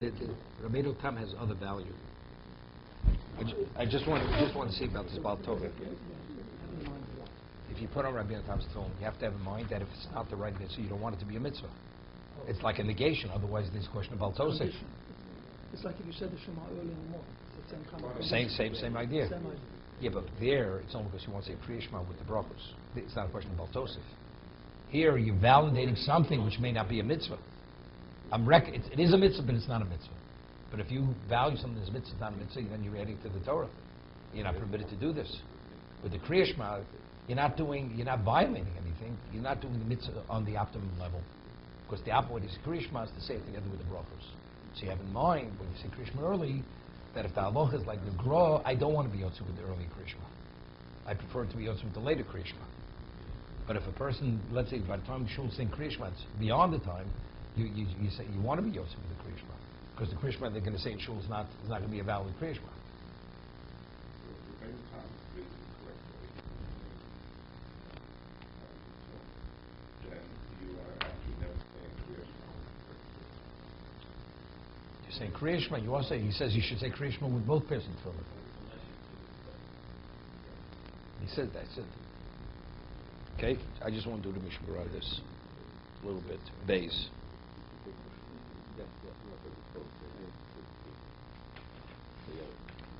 Rabbeinu Tam has other value. I just want to see about this Baal Tova. If you put on Rabbeinu Tam's tefillin, you have to have in mind that if it's not the right mitzvah, you don't want it to be a mitzvah. It's like a negation. Otherwise, there's a question of Baal Tosef. It's like if you said the Shema early in the morning. It's the same kind of Same idea. Same idea. Yeah, but there, it's only because you want to say Kriya Shema with the brachos. It's not a question of Baal Tosef. Here, you're validating something which may not be a mitzvah. It is a mitzvah, but it's not a mitzvah. But if you value something as a mitzvah, it's not a mitzvah, then you're adding to the Torah. You're not permitted to do this. With the Kriya Shema, you're not violating anything. You're not doing the mitzvah on the optimum level. Because the opposite is Kriya Shema is to say it together with the brachos. So you have in mind, when you say Kriya Shema early, that if the halacha is like the Gra, I don't want to be yotzu with the early Kriya Shema. I prefer to be yotzu with the later Kriya Shema. But if a person, let's say, by the time the shul is saying Kriya Shema, it's beyond the time, you say you want to be yotzu with the Kriya Shema. Because the Kriya Shema they're going to say in shul is not going to be a valid Kriya Shema. Saying Kriya Shema, you also he says you should say Kriya Shema with both pairs of tefillin. He said that. Okay, I just want to do the Mishmar of this a little bit. Days.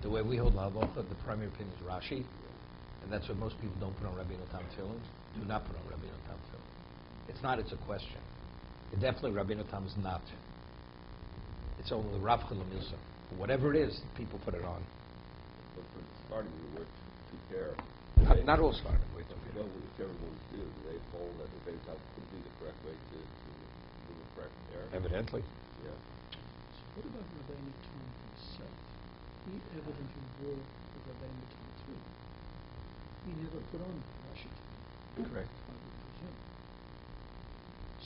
The way we hold halacha, the primary opinion is Rashi, and that's why most people don't put on Rabbeinu Tam tefillin. Do not put on Rabbeinu Tam tefillin. It's not. It's a question. It definitely Rabbeinu Tam is not. It's only the Rav Chalamilsa. Whatever it is, people put it on. But for starting the word to care. Not all starting with to care. Well, whichever ones do, they hold that the base house could be the correct way to do the correct care. Evidently. Yeah. So what about Rabbeinu Tam himself? He evidently wore the Rabbeinu Tam too. He never put on Rashi. Correct. I would presume.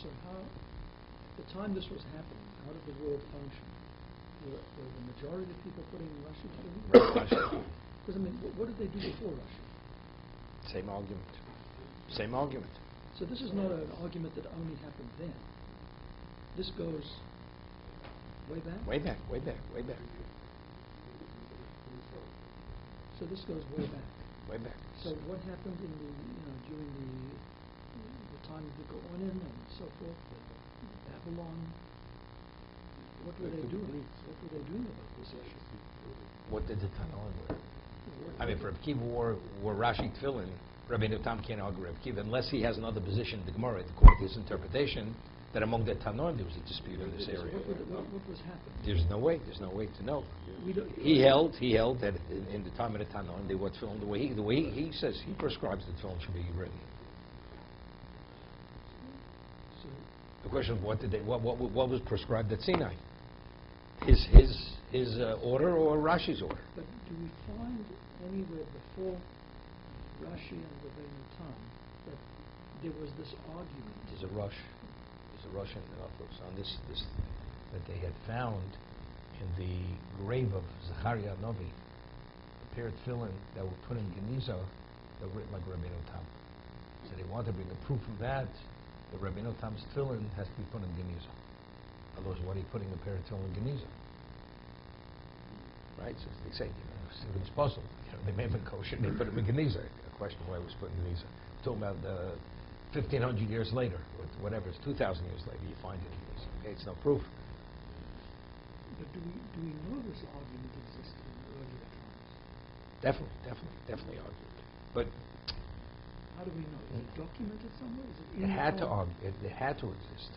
So how, at the time this was happening, how did the world function? Were the majority of people putting Rashi together? Because I mean, what did they do before Rashi? Same argument. Same argument. So this is not an argument that only happened then. This goes way back? Way back. So this goes way back. Way back. So what happened in during the time of the Go'onim and so forth, Babylon? What were they doing? What were they doing about this issue? What did the Tanoim wear? I mean, for Rabbi Kiva wore Rashi tefillin, Rabbeinu Tam can't argue Rabbi Kiva unless he has another position in the Gemara to quote his interpretation that among the Tanoim there was a dispute in this area. What was happening? There's no way to know. He held that in the time of the Tanoim they wore tefillin the way he says he prescribes the tefillin should be written. So the question of what was prescribed at Sinai? His order or Rashi's order? But do we find anywhere before Rashi and Rabbeinu Tam that there was this argument? There's a rush in the Nafos on this that they had found in the grave of Zechariah Novi, a pair of tefillin that were put in Geniza that were written like Rabbeinu Tam. So they wanted to bring a proof of that. The Rabbeinu Tam's tefillin has to be put in Geniza. Otherwise, what are you putting a pair of tefillin in Geniza? Right? So they say, if it's possible, they may have been kosher, they put it in Geniza. A question why it was put in Geniza. Talking about 1,500 years later, or whatever, it's 2,000 years later, you find it in Geniza. Okay, it's no proof. But do we know this argument existed in the earlier times? Definitely argued. But how do we know? Is it documented somewhere? Is it in it had the to argue. It had to exist.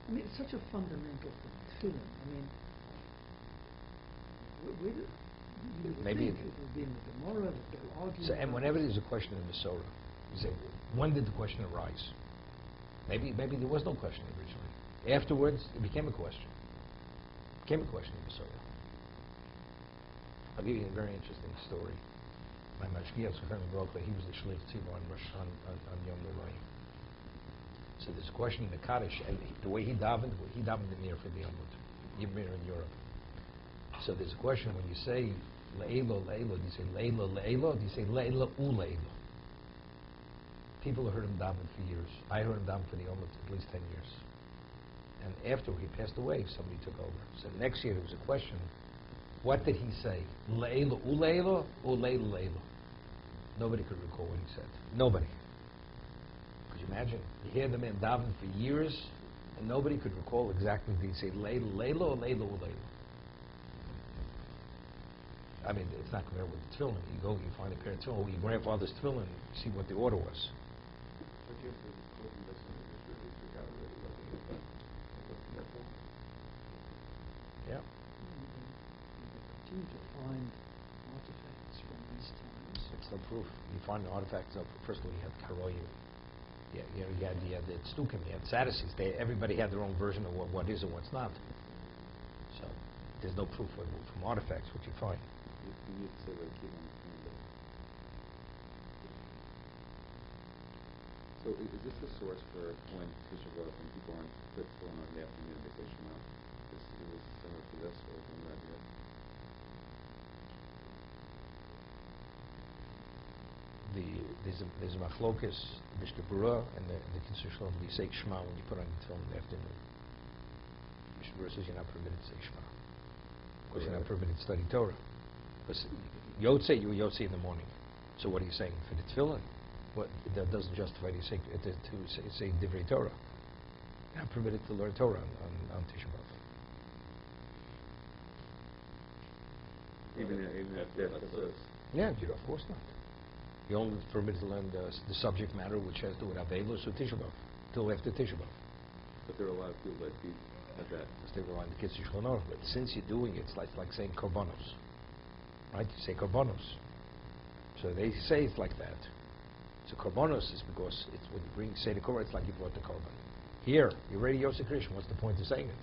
I mean, it's such a fundamental thing. I mean, where do you would Maybe think it would be in the Gemara that they'll argue. So, and whenever there's a question in the Torah, you say, when did the question arise? Maybe there was no question originally. Afterwards, it became a question. It became a question in the Torah. I'll give you a very interesting story. My mashgiach Broka, he was the shliach tzibur on Yom Noah. So there's a question in the Kaddish, and the way he davened in the for the Yom in Europe. So there's a question when you say Le'elo, Le'elo, do you say Le'elo, Le'elo, do you say Le'elo, Le'elo? People have heard him daven for years. I heard him daven for the Yom at least 10 years. And after he passed away, somebody took over. So next year there was a question, what did he say? Le'ela u'le'ela or le'ela le'ela? Nobody could recall what he said. Nobody. Could you imagine? You hear the man daven for years, and nobody could recall exactly did he say le'ela le'ela or le'ela u'le'ela. I mean, it's not compared with the tefillin. You go, you find a pair of tefillin, or your grandfather's tefillin, and see what the order was. Yeah. Continue to find artifacts from these times. It's no proof. You find artifacts of, first of all, you had karoyim. Yeah, you had the tzdukim, you had Sadducees. Everybody had their own version of what is and what's not. So there's no proof from artifacts what you find. You need to say what keep on the calendar. So is this the source for when Tisha B'Av, when people aren't put on in the afternoon, they say Shema? Is it similar to this, or is it not here? There's a machlokes, Mishnah Berurah, and the Kitzur Shalom. You say Shema when you put on your tefillin in the afternoon. Mishnah Berurah says you're not permitted to say Shema. Of course, you're not permitted to study Torah. But Yotzei, you were Yotzei in the morning. So what are you saying? For the tefillin? What, that doesn't justify to say Divrei Torah. You're not permitted to learn Torah on Tisha B'Av. Even after Yeah, of course not. You're only permitted to learn the subject matter which has to do with Avelos or Tisha B'Av, till after Tisha B'Av. But there are a lot of people that have that. Because they rely on the Kitzur Shulchan. But since you're doing it, it's like saying Korbanos. Right? You say Korbanos. So they say it's like that. So Korbanos is because it's when you say the Korban, it's like you brought the Korban. Here, you're already Yosef Krishna. What's the point of saying it?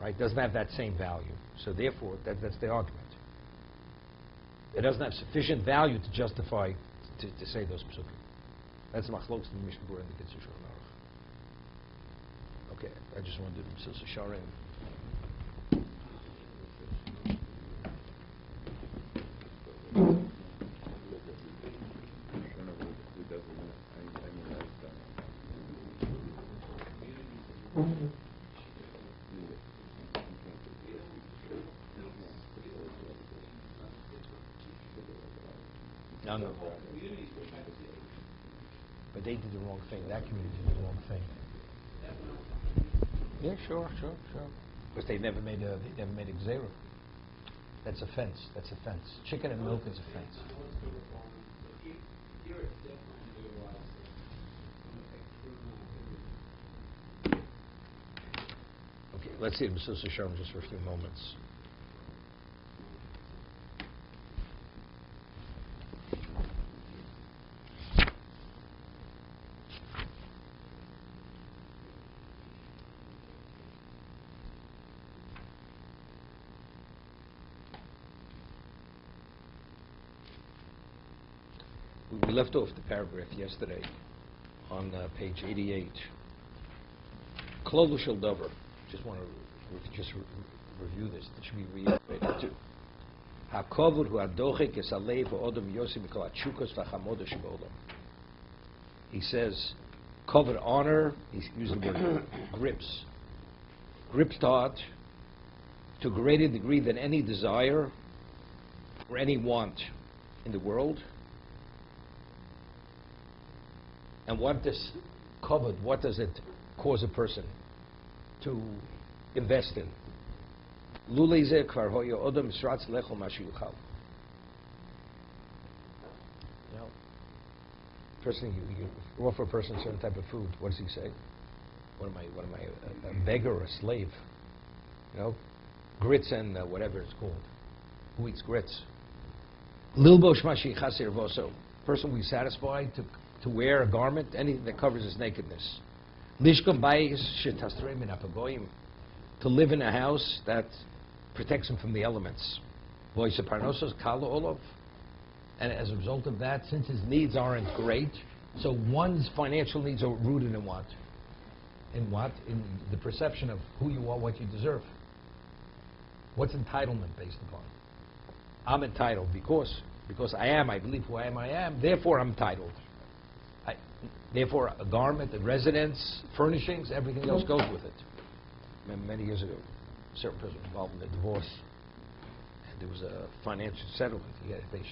Right? It doesn't have that same value. So therefore, that's the argument. It doesn't have sufficient value to justify to say those psukim. That's machlokes in the Mishnah Berurah and the Kitzur Shulchan Aruch. Okay, I just wanted to do Mesilas Yesharim. No. But they did the wrong thing. That community did the wrong thing. Yeah, sure. Because they never made a gzera. That's offense. Chicken and milk is offense. Okay, let's see Mesilas Yesharim just for a few moments. We left off the paragraph yesterday on page 88. Klolu shel davar. Just want to review this. It should be reiterated too. Hakovud hu adochek es alev ha'odom yosi mikol ha'tshukos v'chamoda sheba'olam. He says, covered honor. He's using the word grips. Grips taught to a greater degree than any desire or any want in the world. And what this covered, what does it cause a person to invest in? Luleze kvar hoya odom sratz lechol ma sheyuchal. You know, person, you offer a person a certain type of food. What does he say? What am I, a beggar or a slave? You know, grits and whatever it's called. Who eats grits? Lilbosh ma sheyichasir voso. Person will be satisfied to wear a garment, anything that covers his nakedness. Lishkom bayis shetasrei min hapagoyim. To live in a house that protects him from the elements. Voice of parnosos kala olov. And as a result of that, since his needs aren't great, so one's financial needs are rooted in what? In what? In the perception of who you are, what you deserve. What's entitlement based upon? I'm entitled because I believe who I am, therefore I'm entitled. Therefore a garment, a residence, furnishings, everything else goes with it. remember many years ago, a certain person was involved in a divorce, and there was a financial settlement. He had to pay the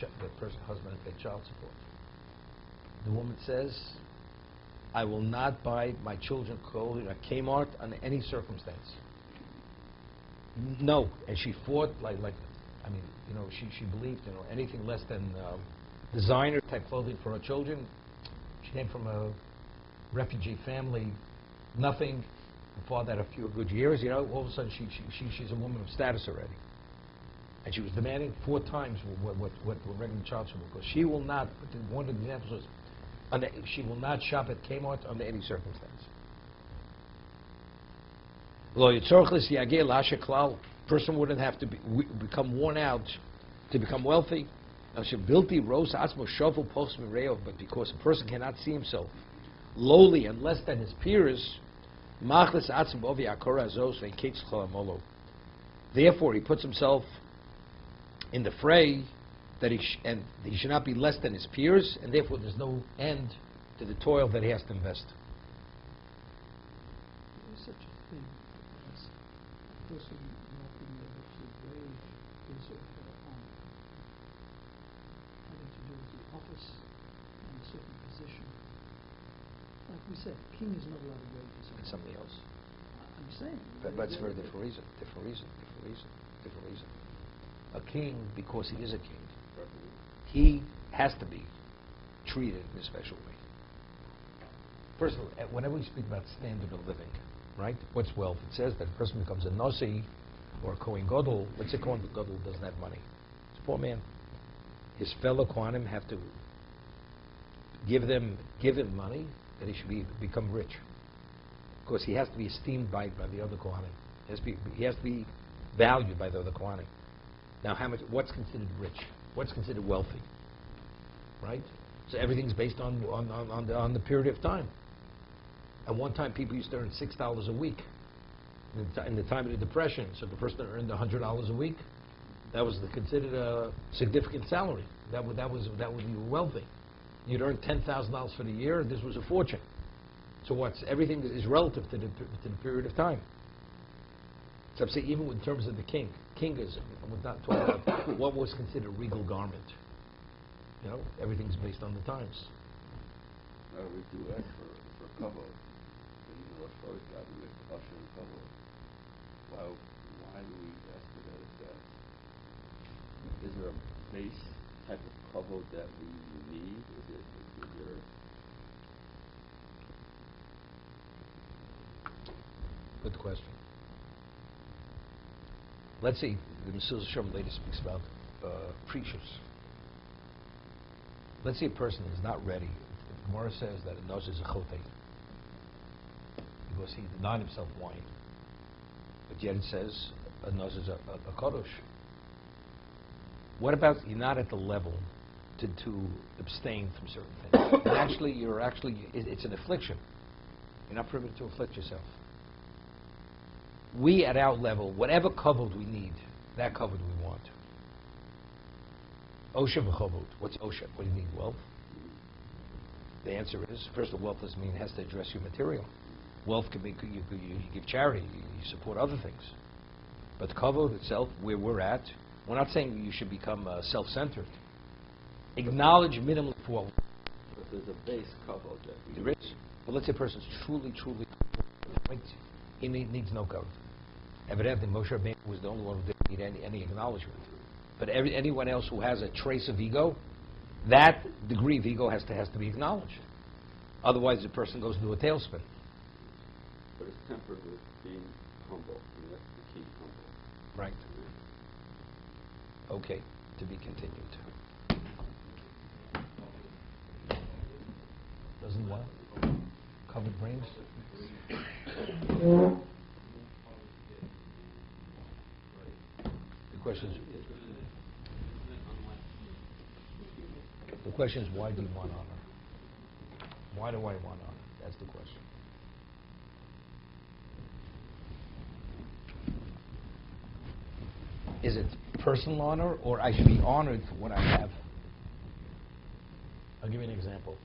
husband had to pay child support. The woman says, "I will not buy my children clothing at Kmart under any circumstance." No, and she fought she believed anything less than designer type clothing for her children. She came from a refugee family, nothing. Her father had a few good years, all of a sudden she's a woman of status already. And she was demanding 4 times what regular child support was. She will not, one of the examples was, she will not shop at Kmart under any circumstance. Person wouldn't have to become worn out to become wealthy. But because a person cannot see himself lowly and less than his peers, therefore he puts himself in the fray that he should not be less than his peers, and therefore there's no end to the toil that he has to invest. There is such a thing as a person not being able to wage his or her honor, having to do with the office and a certain position. Like we said, king is not allowed to wage his honor. It's something else. I'm saying. But it's for a different reason. A king, because he is a king, he has to be treated in a special way. First of all, whenever we speak about standard of living, right? What's wealth? It says that a person becomes a Nasi or a Kohen Gadol. Let's say Kohen Gadol doesn't have money. It's a poor man. His fellow Kohanim have to give him money that he should become rich. Because he has to be esteemed by the other Kohanim. He has to be valued by the other Kohanim. Now, what's considered rich? What's considered wealthy? Right? So everything's based on the period of time. At one time, people used to earn $6 a week in the time of the Depression. So the person that earned $100 a week, that was considered a significant salary. That would be wealthy. You'd earn $10,000 for the year. This was a fortune. So everything is relative to the period of time. So I'm saying even in terms of the king, I was not talking about what was considered a regal garment. Everything's based on the times. We do that for kavod. As far as God, we have to usher in kavod. Why do we ask for that as God? Is there a base type of kavod that we need? Is there? Good question. Let's see, the Mesilas Yesharim later speaks about preachers. Let's say a person is not ready. The Gemara says that a nose is a chotei because he denied himself wine. But yet it says a nose is a kadosh. What about you're not at the level to abstain from certain things? And actually, it's an affliction. You're not permitted to afflict yourself. We, at our level, whatever kavod we need, that kavod we want. Osha v'chavod. What's osha? What do you need? Wealth? The answer is, first of all, wealth doesn't mean it has to address your material. Wealth can be, you give charity, you support other things. But kavod itself, where we're at, we're not saying you should become self-centered. Acknowledge minimally for what. But there's a base kavod that we there is. Well, let's say a person's truly, he needs no kavod. Evidently, Moshe Rabbeinu was the only one who didn't need any acknowledgement. But anyone else who has a trace of ego, that degree of ego has to be acknowledged. Otherwise, the person goes into a tailspin. But it's tempered with being humble. And that's the key, humble. Right. Okay, to be continued. Doesn't what? Covered brains? The question is, why do you want honor? Why do I want honor? That's the question. Is it personal honor, or I should be honored for what I have? I'll give you an example.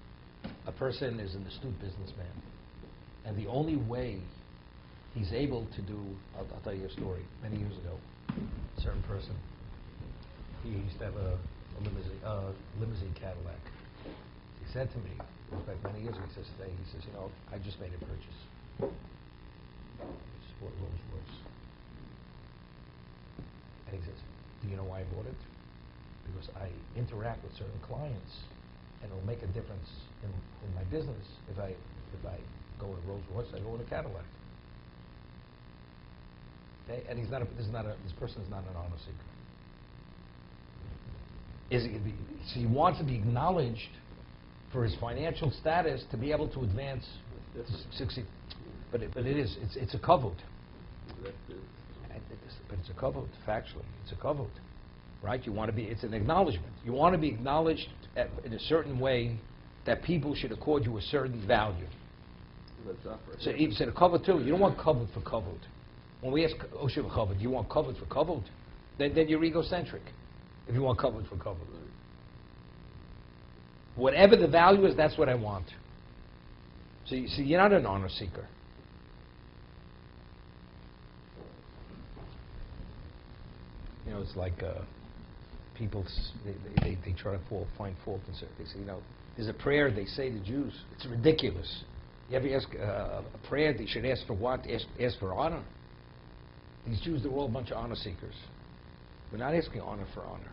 A person is an astute businessman, and the only way he's able to do, I'll tell you a story. Many years ago, a certain person, he used to have a limousine Cadillac. He said to me, back many years ago, he says today, he says, you know, I just made a purchase. Just bought a Rolls Royce. And he says, do you know why I bought it? Because I interact with certain clients, and it'll make a difference in my business if I go in a Rolls Royce, I go in a Cadillac. Okay? And this person is not an honor seeker. So he wants to be acknowledged for his financial status to be able to advance, to succeed. But it's a kavod. But it's a kavod, factually. It's a kavod, right? It's an acknowledgement. You want to be acknowledged in a certain way that people should accord you a certain value. So he said a kavod too. You don't want kavod for kavod. When we ask Osher kavod, you want kavod for kavod? Then you're egocentric. If you want kavod for kavod. Whatever the value is, that's what I want. So you're not an honor seeker. You know, it's like people, they try to find fault in certain things. You know, there's a prayer they say to Jews. It's ridiculous. You ever ask a prayer they should ask for what? Ask for honor. These Jews, they're all a bunch of honor seekers. We're not asking honor for honor.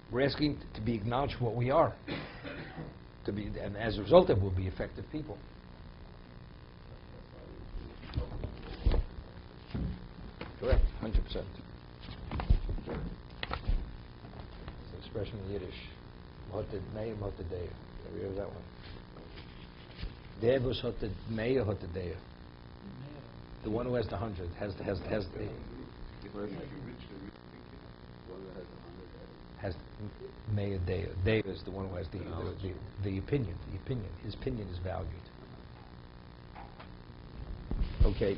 We're asking to be acknowledged for what we are. And as a result of it, we'll be effective people. Correct, 100%. It's an expression in Yiddish. Hoted mei, hoted deya. Have you heard that one? Devus hoted mei, hoted deya. The one who has the 100 has the mei deya. Deya is the one who has the opinion. The opinion. His opinion is valued. Okay.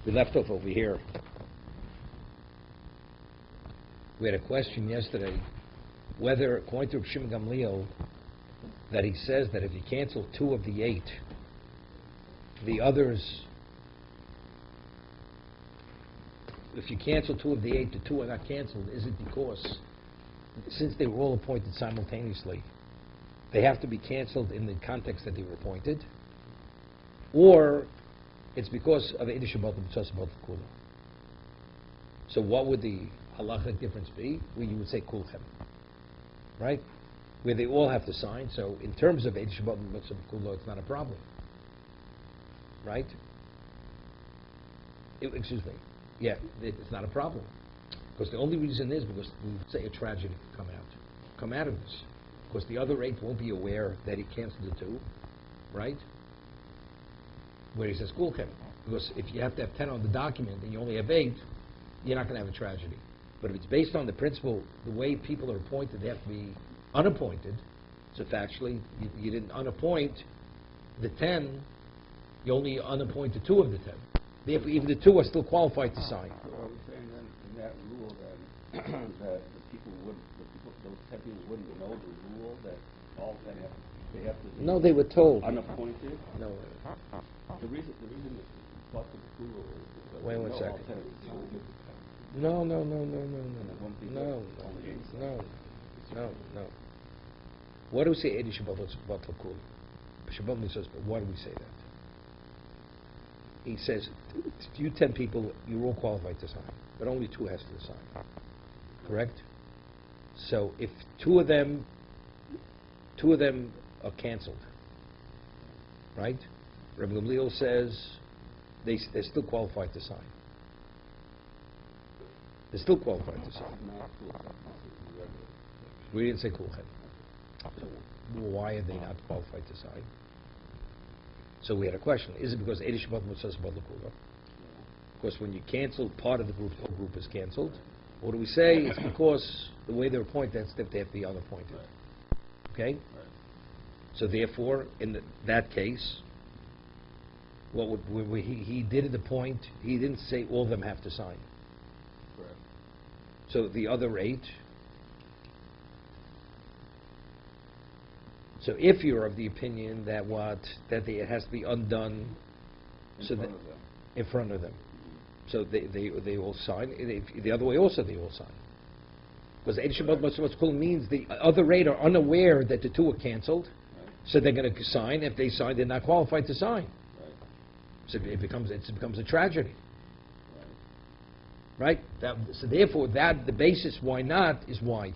We left off over here. We had a question yesterday whether, according to Reb Shimon Gamliel, that he says that if you cancel 2 of the 8, the others, if you cancel 2 of the 8, the 2 are not canceled, is it because, since they were all appointed simultaneously, they have to be canceled in the context that they were appointed, or it's because of Eidah Shabbat B'Tzos Shabbat Kula? So what would the halachic difference be? Well, you would say Kulchem, right? Where they all have to sign. So in terms of Eidah Shabbat B'Tzos Shabbat Kula, it's not a problem, right? Excuse me. Yeah, it's not a problem. Because the only reason is because we would say a tragedy could come out of this. Because the other 8 won't be aware that he canceled the 2, right? Where he says Kulchem. Because if you have to have 10 on the document and you only have 8, you're not going to have a tragedy. But if it's based on the principle, the way people are appointed, they have to be unappointed. So factually, you didn't unappoint the 10, you only unappointed 2 of the 10. Therefore, even the 2 are still qualified to sign. So I was saying then, in that rule, then, that those 10 people wouldn't know the rule, that all 10 they have to be No, they were told. unappointed. No. The reason it's but the rule is because Wait they one know second. all 10 of the people. No. What do we say? Eidah Shabbat B'Tzos Kula. Shabbat B'Tzos. Why do we say that? He says, you 10 people, you're all qualified to sign, but only 2 has to sign. Correct? So if 2 of them are canceled, right? Rabbi Gamliel says they're still qualified to sign. They're still qualified to sign. We didn't say Kulchem. So why are they not qualified to sign? So we had a question. Is it because Eidah Shabbat B'Tzos Shabbat Kula? Because when you cancel part of the group, the whole group is canceled. Or do we say it's because the way they're appointed, that's if they have to be unappointed? Okay? So therefore, in that case, he did at the point, he didn't say all of them have to sign. Correct. So the other 8, So if you're of the opinion that it has to be undone, In so front that of them. in front of them, so they all sign. The other way also they all sign. Because Eid Shabbat what's called means the other rate are unaware that the two are canceled, Right, so they're going to sign. If they sign, they're not qualified to sign. right, So it becomes a tragedy, right. right? So therefore, the basis why not is why,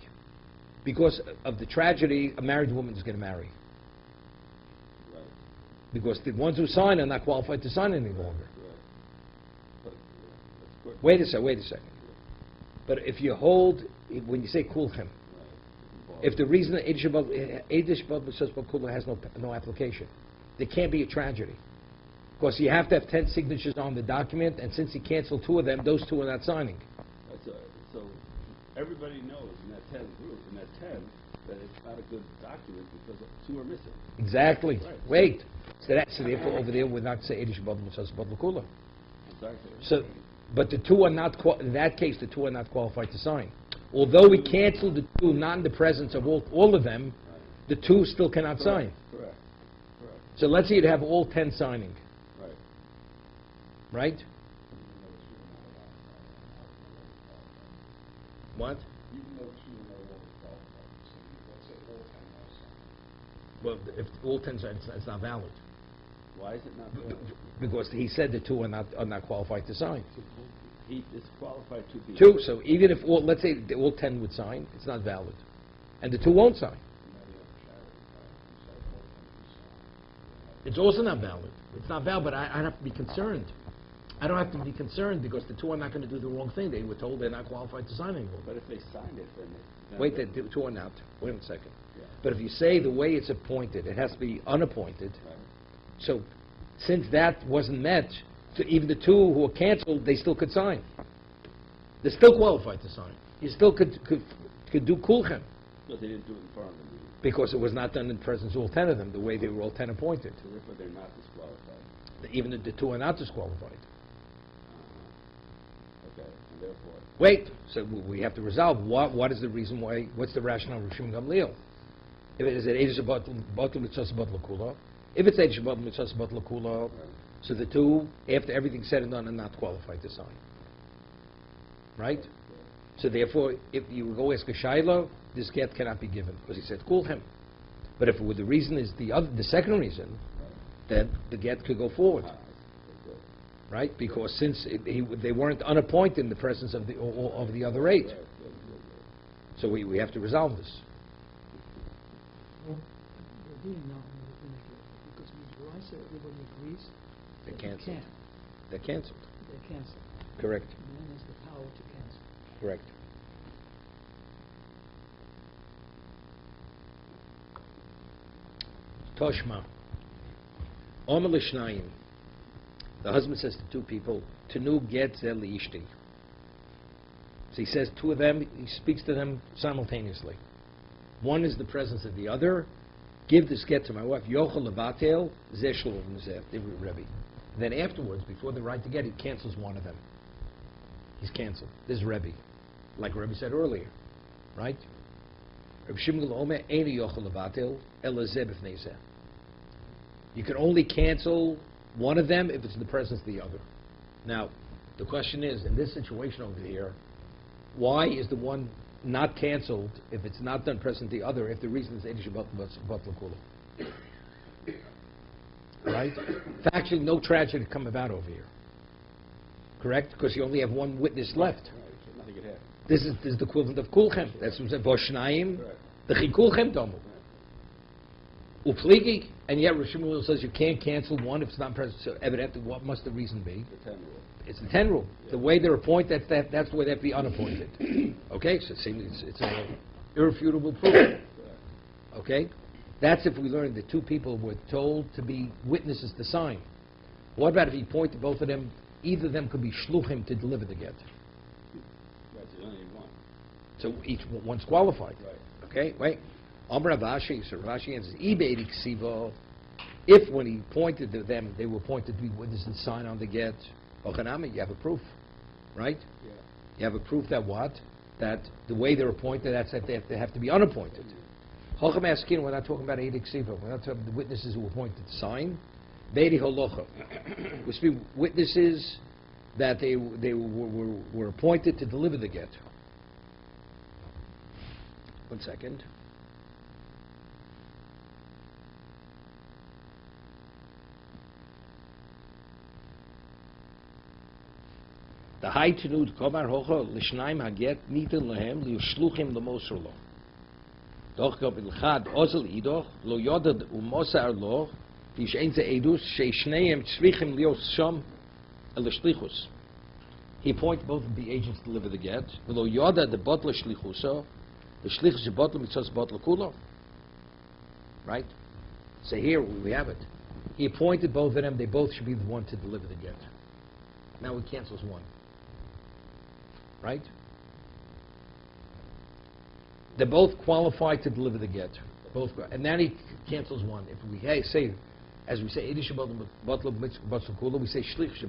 because of the tragedy, a married woman is going to marry. Right, Because the ones who sign are not qualified to sign any longer. right. But, that's good. Wait a second. But if you hold, when you say kulchem, Right. if the reason that Eid Shabbat Kula has no application, there can't be a tragedy. Because you have to have 10 signatures on the document, and since he canceled 2 of them, those 2 are not signing. So everybody knows in that 10 group, in that 10, that it's not a good document because 2 are missing. Exactly. Right. Wait. So therefore, over there, we're not saying Eid Shabbat Kula. Exactly. So, but the 2 are not, in that case, the 2 are not qualified to sign. Although we canceled the 2, not in the presence of all of them, Right. the 2 still cannot sign. Correct. Correct. So let's say you'd have all 10 signing, Right. right? What? Well, if all 10 sign, it's not valid. Why is it not valid? Because he said the 2 are not qualified to sign. He is qualified to be. 2, so even if let's say all 10 would sign, it's not valid. And the 2 won't sign. It's also not valid. It's not valid, but I have to be concerned. I don't have to be concerned because the 2 are not going to do the wrong thing. They were told they're not qualified to sign anymore. But if they signed it, then Wait, the 2 are not. Wait a second. Yeah. But if you say the way it's appointed, it has to be unappointed. Right. So since that wasn't met, so even the 2 who are canceled, they still could sign. They're still qualified to sign. You still could do kulchem But they didn't do it in front of them. because it was not done in the presence of all 10 of them, the way they were all 10 appointed. So therefore they're not disqualified. Even the 2 are not disqualified. Okay. And therefore, Wait, so we have to resolve what is the reason why, what's the rationale of Rishim Gamliel? If it is an Eid Shabbat Mitzvah Shabbat L'Kula, if it's Eid Shabbat Mitzvah Shabbat L'Kula, right. so the 2, after everything's said and done, are not qualified to sign. Right? So therefore, if you go ask a Shaila, this get cannot be given, because he said, cool him. But if the reason is the second reason, then the get could go forward. Okay. Right? Because since they weren't unappointed in the presence of the other 8. Right. So we have to resolve this. They're being not because it means where I say everybody agrees, They're that you canceled. can't. They're canceled. They're canceled. Correct. Man has the power to cancel. Correct. Toshma. Omer l'shnayim. The husband says to 2 people, Tenu get zel ishti. So he says 2 of them, he speaks to them simultaneously. One is the presence of the other. Give this get to my wife. Yochel levatel zeh shlom zeh, Rebbe. Then afterwards, before the right to get, he cancels one of them. He's canceled. This is Rebbe. Like Rebbe said earlier. Right? Reb Shimon Omer eini yochel levatel ela zeh b'fnei zeh. You can only cancel one of them if it's in the presence of the other. Now, the question is, in this situation over here, why is the one not canceled if it's not done present the other, if the reason is Eid Shabbat L'Kula? Right? Actually, no tragedy come about over here. Correct? Because you only have one witness left. Right. So nothing could happen. This is the equivalent of kulchem. That's what we said, Boshnayim, Right. the chikulchem tomu. Upligi, and yet Rosh Hashanah says you can't cancel one if it's not present. So evidently, what must the reason be? The 10 rule. It's the 10 rule. The way they're appointed, that's the way they have to be unappointed. Okay? So it's an irrefutable proof. Correct. Okay? That's if we learn that 2 people were told to be witnesses to sign. What about if he pointed both of them, either of them could be shluchim to deliver the get? Right. So you only need one. So one's qualified. Right. Okay? Wait. Amar Ravashi, so Ravashi answers, Iberi ksivo, if when he pointed to them, they were appointed to be witnesses and sign on the get, Ochanami, you have a proof. Right? Yeah. You have a proof that what? That the way they're appointed, that's that they have to be unappointed. Hochem Askin, we're not talking about Eidik Siva. We're not talking about the witnesses who were appointed to sign. Beidi Holocha. Which be witnesses that they were appointed to deliver the get. 1 second. The high tenud kovar hocha l'shnaim haget nitin lehem liushluchim lemosar lo. Doch gab ilchad ozel idoch lo yodad umosar lo vish ein ze edus sheishneim tzrichim lios sham elishlichus. He appointed both of the agents to deliver the get. Lo yodad the bottle shlichuso, the shlichus bottle mitzvos bottle kulo. Right. So here we have it. He appointed both of them. They both should be the one to deliver the get. Now he cancels one. Right? They're both qualified to deliver the get. Both, and then he cancels one. If we say, as we say, we say shlich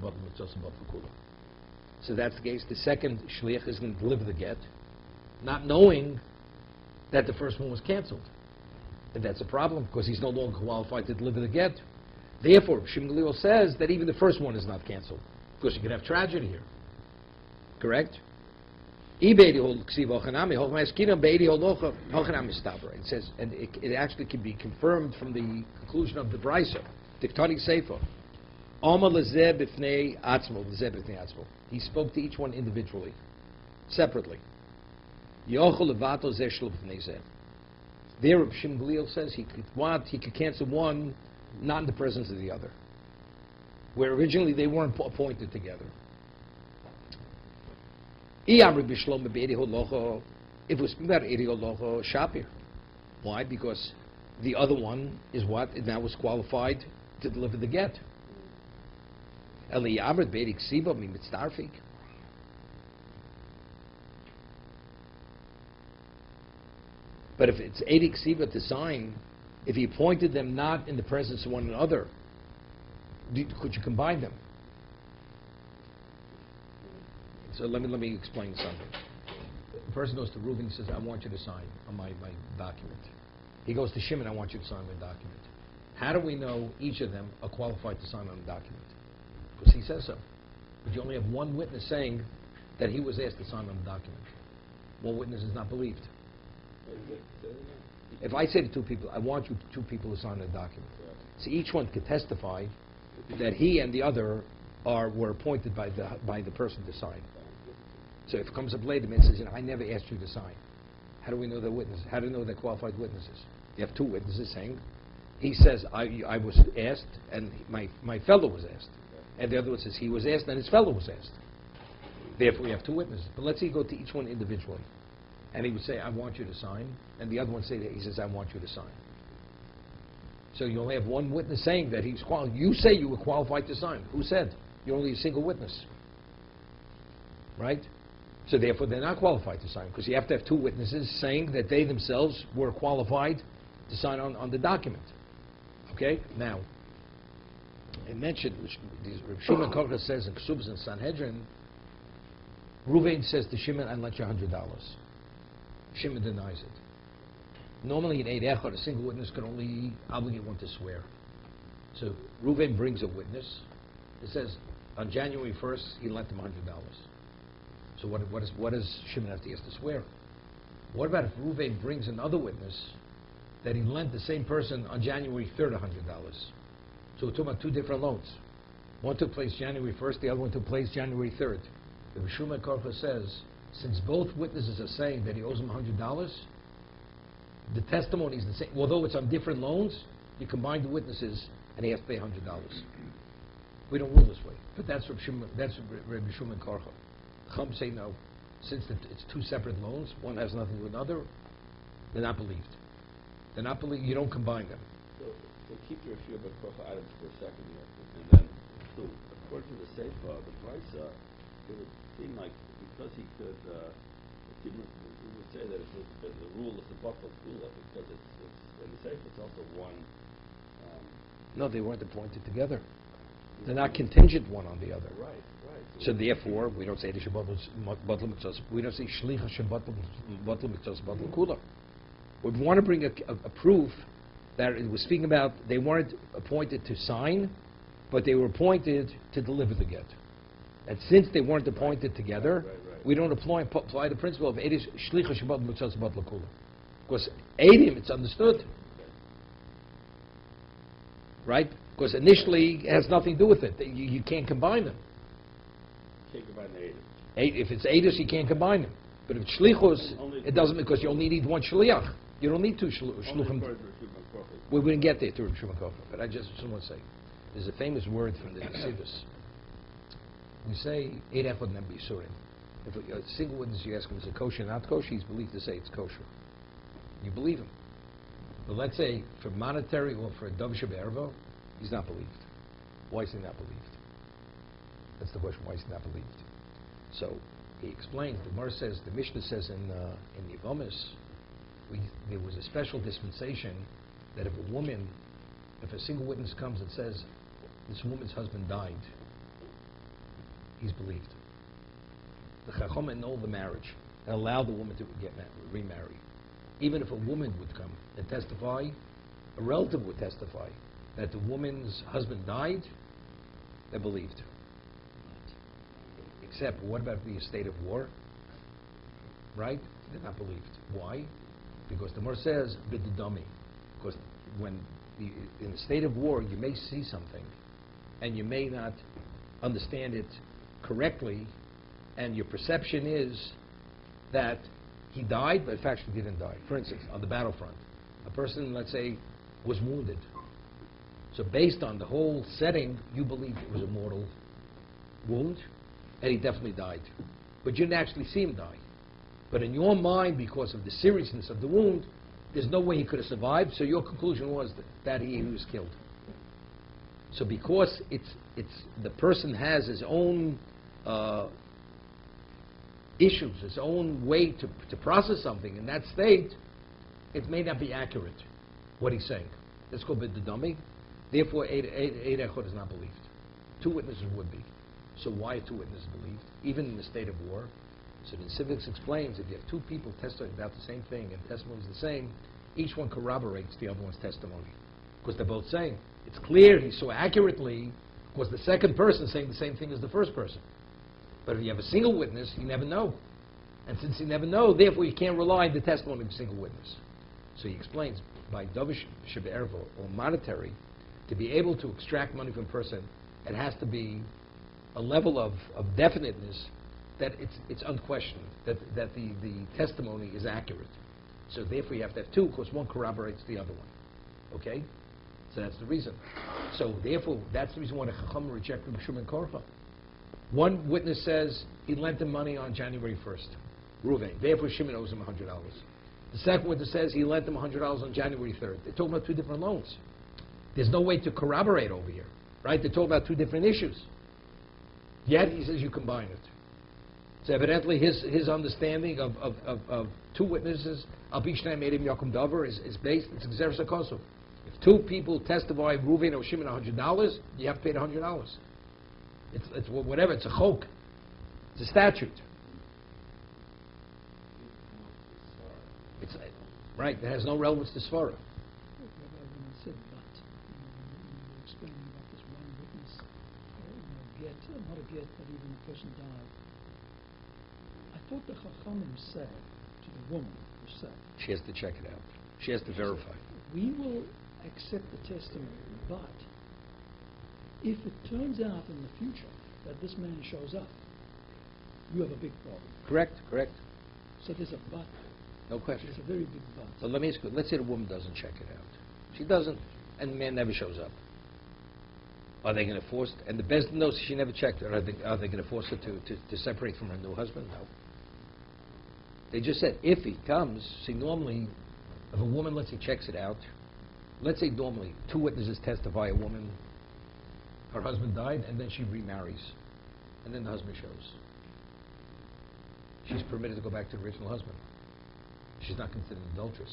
so that's the case. The second shlich is going to deliver the get, not knowing that the first one was canceled. And that's a problem because he's no longer qualified to deliver the get. Therefore, Shimon Gamliel says that even the first one is not canceled because you could have tragedy here. Correct? It says, and it actually can be confirmed from the conclusion of the Brisa, Tiktani Sefer. He spoke to each one individually, separately. There, Shimon Gamliel says he could cancel one, not in the presence of the other, where originally they weren't appointed together. If it was about Eri Shapir. Why? Because the other one is what? It now was qualified to deliver the get. But if it's Eri Ksiva to sign, if he appointed them not in the presence of one another, could you combine them? So let me explain something. The person goes to Reuben and says, I want you to sign on my document. He goes to Shimon, I want you to sign my document. How do we know each of them are qualified to sign on the document? Because he says so. But you only have one witness saying that he was asked to sign on the document. One witness is not believed. If I say to two people, I want you two people to sign the document. So each one could testify that he and the other were appointed by the person to sign. So if it comes up later and says, I never asked you to sign. How do we know they're witnesses? How do we know they're qualified witnesses? You have two witnesses saying, he says, I was asked, and my fellow was asked. And the other one says, he was asked, and his fellow was asked. Therefore, we have two witnesses. But let's say you go to each one individually. And he would say, I want you to sign. And the other one he says, I want you to sign. So you only have one witness saying that he's qualified. You say you were qualified to sign. Who said? You're only a single witness. Right? So therefore, they're not qualified to sign, because you have to have two witnesses saying that they themselves were qualified to sign on the document. Okay? Now, I mentioned, Rav Shimon Korcha says in Ksubas and Sanhedrin, Reuven says to Shimon, I'll let you $100. Shimon denies it. Normally in Eid Echad, a single witness can only obligate one to swear. So Reuven brings a witness. It says, on January 1st, he lent him $100. So what does Shimon have to ask to swear? What about if Reuven brings another witness that he lent the same person on January 3rd $100? So we're talking about two different loans. One took place January 1st, the other one took place January 3rd. The Rav Shimon Korcha says, since both witnesses are saying that he owes him $100, the testimony is the same. Although it's on different loans, you combine the witnesses and he has to pay $100. We don't rule this way. But that's Rabbi Shimon Korcha. Chum say no. Since it's two separate loans, one has nothing to do with another, they're not believed. They're not believed. You don't combine them. So keep your Shimon Korcha items for a second here. And then, so according to the Sefer, the price, it would seem like because he could, we would say that the rule is the bottle kula because it's in the Sefer, it's also one. No, they weren't appointed together. They're not contingent one on the other. Right. So therefore, we don't say the Shabbat mitzvos. We don't say shlicha Shabbat mitzvos batal kula. We want to bring a proof that it was speaking about they weren't appointed to sign, but they were appointed to deliver the get. And since they weren't appointed together, we don't apply the principle of Eidish Shlicha Shabbat Mutzas Shabbat Lakula. Because Eidim, it's understood. Right? Because initially it has nothing to do with it. You can't combine them. Can't combine the If it's Eidish, you can't combine them. But if it's Shlichus, it doesn't, because you only need one Shliach. You don't need two Shluchim. We wouldn't get there to Rav Shimon Kofer, but I just want to say, there's a famous word from the Sidus. We say, Eid Echad Nem B'Yisurim. If a single witness, you ask him, is it kosher or not kosher, he's believed to say it's kosher. You believe him. But let's say, for monetary or for a Dov Shebe'ervo, he's not believed. Why is he not believed? That's the question, why is he not believed? So, he explains, the Gemara says, the Mishnah says in Yevomis, there was a special dispensation that if a single witness comes and says, this woman's husband died, he's believed. The Chacham annulled the marriage and allowed the woman to remarry. Even if a woman would come and testify, a relative would testify that the woman's husband died, they're believed. Except, what about the state of war? Right? They're not believed. Why? Because the Gemara says, b'didami. Because when in a state of war, you may see something, and you may not understand it correctly, and your perception is that he died, but in fact he didn't die. For instance, on the battlefront, a person, let's say, was wounded. So based on the whole setting, you believe it was a mortal wound, and he definitely died. But you didn't actually see him die. But in your mind, because of the seriousness of the wound, there's no way he could have survived, so your conclusion was that he was killed. So because it's the person has his own issues, his own way to process something in that state, it may not be accurate, what he's saying. Let's go bit the dummy. Therefore, Eid Echad is not believed. Two witnesses would be. So why are two witnesses believed? Even in the state of war. So the civics explains, if you have two people testifying about the same thing and testimony is the same, each one corroborates the other one's testimony. Because they're both saying, it's clear he saw accurately, because the second person is saying the same thing as the first person. But if you have a single witness, you never know. And since you never know, therefore you can't rely on the testimony of a single witness. So he explains, by Dovish Shebe'ervo, or monetary, to be able to extract money from a person, it has to be a level of definiteness that it's unquestioned, that the testimony is accurate. So therefore you have to have two, because one corroborates the other one. Okay? So that's the reason. So therefore, that's the reason why the Chacham rejected Shimon Korcha. One witness says he lent him money on January 1st. Reuven. Therefore Shimon owes him $100. The second witness says he lent him $100 on January 3rd. They're talking about two different loans. There's no way to corroborate over here. Right? They're talking about two different issues. Yet he says you combine it. So evidently his understanding of two witnesses, Al Bishnai Medim Yakum Dover, is based, it's Xeris HaKosu. If two people testify, Reuven or Shimon $100, you have to pay the $100. It's whatever, it's a chok. It's a statute. It's right, it has no relevance to Svara. Said but, you were explaining about this one witness, not a get, but even the person died. I thought the Chachamim said to the woman who said, She has to check it out. She has to verify. we will accept the testimony, but if it turns out in the future that this man shows up, you have a big problem. Correct. So there's a but. No question. There's a very big but. So let me ask you, let's say the woman doesn't check it out. She doesn't, and the man never shows up. Are they going to force, and the best knows she never checked it, are they going to force her to separate from her new husband? No. They just said, if he comes, see, normally, if a woman, let's say, checks it out, let's say normally, two witnesses testify, a woman, her husband died, and then she remarries, and then the husband shows. She's permitted to go back to the original husband. She's not considered an adulteress.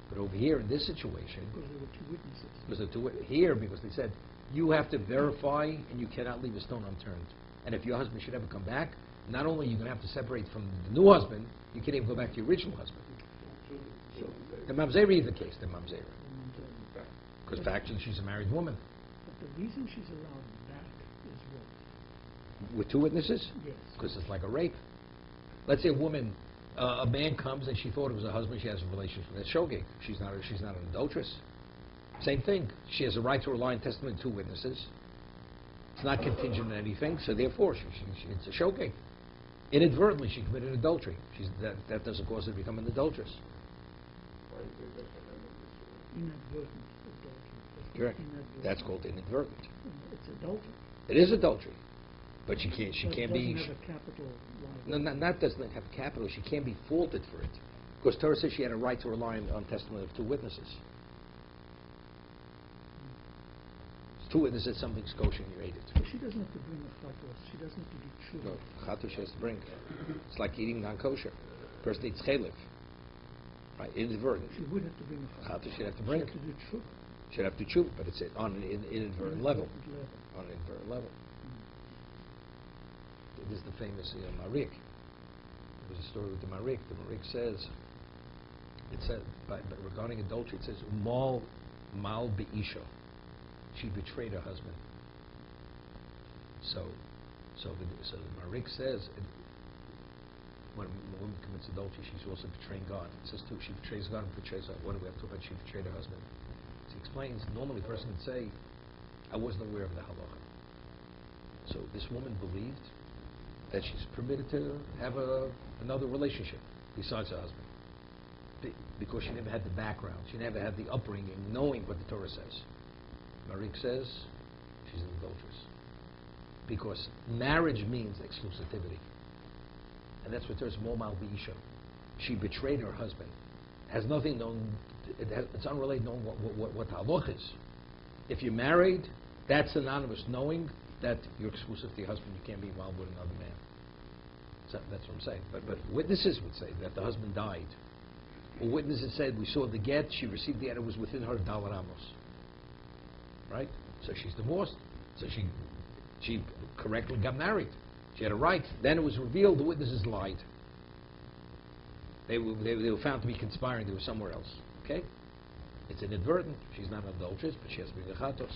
But over here, in this situation, Because there were two witnesses. because the two here, because they said, you have to verify, and you cannot leave a stone unturned. And if your husband should ever come back, not only are you going to have to separate from the new husband, you can't even go back to your original husband. So The mamzera is the case, the mamzera. And, Because factually she's a married woman. but the reason she's allowed back is what? With 2 witnesses? Yes. Because it's like a rape. Let's say a man comes and she thought it was her husband, she has a relationship with a shogeg. She's not an adulteress. Same thing. She has a right to rely on testimony of 2 witnesses. It's not contingent on anything, so therefore it's a shogeg. Inadvertently she committed adultery. That doesn't cause her to become an adulteress. Why is there that kind of Inadvertent adultery. Correct. Inadvertent. That's called inadvertent. It's adultery. It is adultery. But she But can't it be... doesn't have a capital No, liability. not doesn't have capital. She can't be faulted for it. Because Torah says she had a right to rely on testimony of 2 witnesses. 2 witnesses, something's kosher and you ate it. So she doesn't have to bring a chatos. She doesn't have to do tshuva. No, chato she has to bring. It's like eating non-kosher. Person eats chaylev. Right, inadvertent. She would have to bring a chatos. Chato she'd have to bring. She have to do tshuva. She'd have to chew, but it's on an inadvertent level. Level. On an inadvertent level. This is the famous Marik. There was a story with the Marik. The Marik says, but regarding adultery, it says, mal be'isha. She betrayed her husband. So the Marik says, when a woman commits adultery, she's also betraying God. It says too, she betrays God and betrays her. What do we have to talk about? She betrayed her husband. So he explains, normally a person would say, I wasn't aware of the halacha. So this woman believed that she's permitted to have another relationship besides her husband. Because she never had the background. She never had the upbringing, knowing what the Torah says. Marik says she's an adulteress. Because marriage means exclusivity. And that's what there's Momal B'isha. She betrayed her husband. Has nothing known, it's unrelated knowing what the halach is. If you're married, that's synonymous knowing that you're exclusive to your husband, you can't be involved with another man. So that's what I'm saying. But witnesses would say that the husband died. Or witnesses said, we saw the get, she received the get, it was within her dollar amos. Right? So she's divorced. So she correctly got married. She had a right. Then it was revealed the witnesses lied. They were found to be conspiring. They were somewhere else. Okay? It's inadvertent. She's not an adulteress, but she has to be the chatos.